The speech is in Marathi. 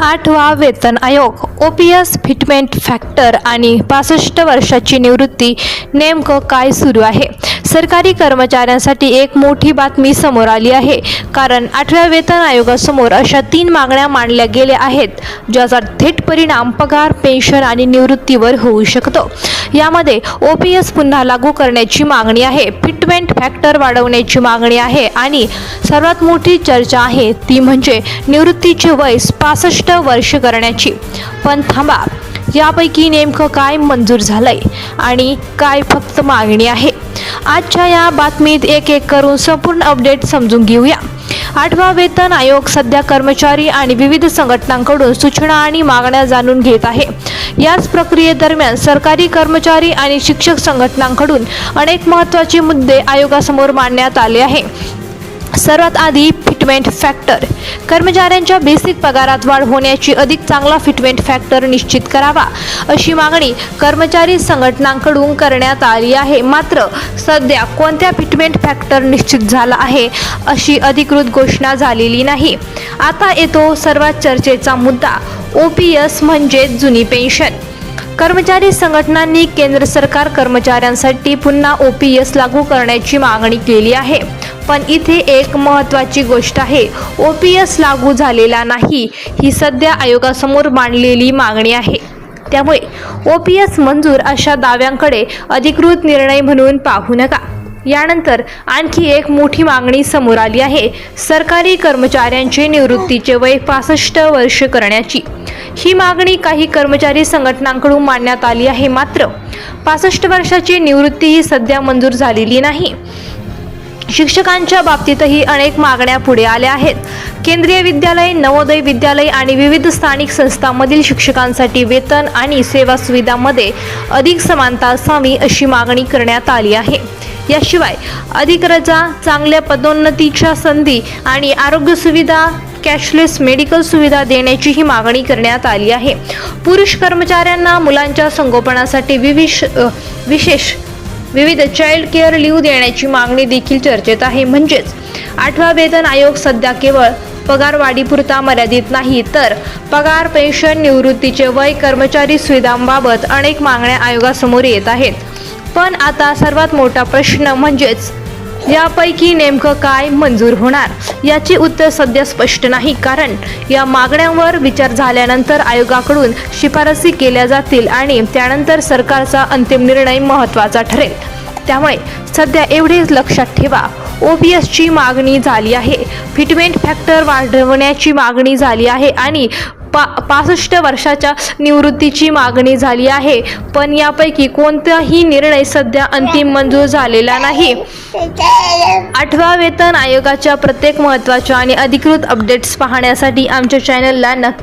8वा वेतन आयोग OPS फिटमेंट फॅक्टर आणि 65 वर्षाची निवृत्ती नेमकं काय सुरू आहे। सरकारी कर्मचाऱ्यांसाठी एक मोठी बातमी समोर आली आहे, कारण 8व्या वेतन आयोगासमोर अशा 3 मागण्या मांडल्या गेल्या आहेत ज्याचा थेट परिणाम पगार, पेन्शन आणि निवृत्तीवर होऊ शकतो। यामध्ये OPS पुन्हा लागू करण्याची मागणी आहे, फिटमेंट फॅक्टर वाढवण्याची मागणी आहे आणि सर्वात मोठी चर्चा आहे ती म्हणजे निवृत्तीचे वय 65 वर्ष करण्याची। पण थांबा, यापैकी नेमकं काय मंजूर झालंय आणि काय फक्त मागणी आहे? आजच्या या बातमीत एक करून संपूर्ण अपडेट समजून घेऊया। 8वा वेतन आयोग सध्या कर्मचारी आणि विविध संघटनांकडून सूचना आणि मागण्या जाणून घेत आहे। याच प्रक्रियेदरम्यान सरकारी कर्मचारी आणि शिक्षक संघटनांकडून अनेक महत्त्वाचे मुद्दे आयोगासमोर मांडण्यात आले आहे। सर्वात आधी फिटमेंट फॅक्टर। कर्मचाऱ्यांच्या बेसिक पगारात वाढ होण्याची अधिक चांगला फिटमेंट फॅक्टर निश्चित करावा अशी मागणी कर्मचारी संघटनांकडून करण्यात आली आहे। मात्र सध्या कोणत्या फिटमेंट फॅक्टर निश्चित झाला आहे अशी अधिकृत घोषणा झालेली नाही। आता येतो सर्वात चर्चेचा मुद्दा, OPS म्हणजे जुनी पेन्शन। कर्मचारी संघटनांनी केंद्र सरकार कर्मचाऱ्यांसाठी पुन्हा OPS लागू करण्याची मागणी केली आहे। पण इथे एक महत्त्वाची गोष्ट आहे, OPS लागू झालेला नाही ही सध्या आयोगासमोर मांडलेली मागणी आहे। त्यामुळे OPS मंजूर अशा दाव्यांकडे अधिकृत निर्णय म्हणून पाहू नका। यानंतर आणखी एक मोठी मागणी समोर आली आहे, सरकारी कर्मचाऱ्यांचे निवृत्तीचे वय 65 वर्ष करण्याची। ही मागणी काही कर्मचारी संघटनांकडून मांडण्यात आली आहे, मात्र 65 वर्षाची निवृत्ती ही सध्या मंजूर झालेली नाही। शिक्षकांच्या बाबतीतही अनेक मागण्या पुढे आल्या आहेत। केंद्रीय विद्यालय, नवोदय विद्यालय आणि विविध स्थानिक संस्थांमधील शिक्षकांसाठी वेतन आणि सेवा सुविधांमध्ये अधिक समानता असावी अशी मागणी करण्यात आली आहे। याशिवाय अधिक रजा, चांगल्या पदोन्नतीच्या संधी आणि आरोग्य सुविधा, कॅशलेस मेडिकल सुविधा देण्याचीही मागणी करण्यात आली आहे। पुरुष कर्मचाऱ्यांना मुलांच्या संगोपनासाठी विशेष विविध चाइल्ड केअर लीव्ह देण्याची मागणी देखील चर्चेत आहे। म्हणजेच 8वा वेतन आयोग सध्या केवळ पगारवाढीपुरता मर्यादित नाही, तर पगार, पेन्शन, निवृत्तीचे वय, कर्मचारी सुविधांबाबत अनेक मागण्या आयोगासमोर येत आहेत। पण आता सर्वात मोठा प्रश्न म्हणजेच यापैकी नेमकं काय मंजूर होणार याचे उत्तर सध्या स्पष्ट नाही, कारण या मागण्यांवर विचार झाल्यानंतर आयोगाकडून शिफारसी केल्या जातील आणि त्यानंतर सरकारचा अंतिम निर्णय महत्त्वाचा ठरेल। त्यामुळे सध्या एवढेच लक्षात ठेवा, OPS ची मागणी झाली आहे, फिटमेंट फॅक्टर वाढवण्याची मागणी झाली आहे आणि 65 वर्षाच्या निवृत्तीची मागणी झाली आहे। पण यापैकी कोणताही निर्णय सध्या अंतिम मंजूर झालेला नाही। 8व्या वेतन आयोगाच्या प्रत्येक महत्त्वाच्या आणि अधिकृत अपडेट्स पाहण्यासाठी आमच्या चॅनलला नक्की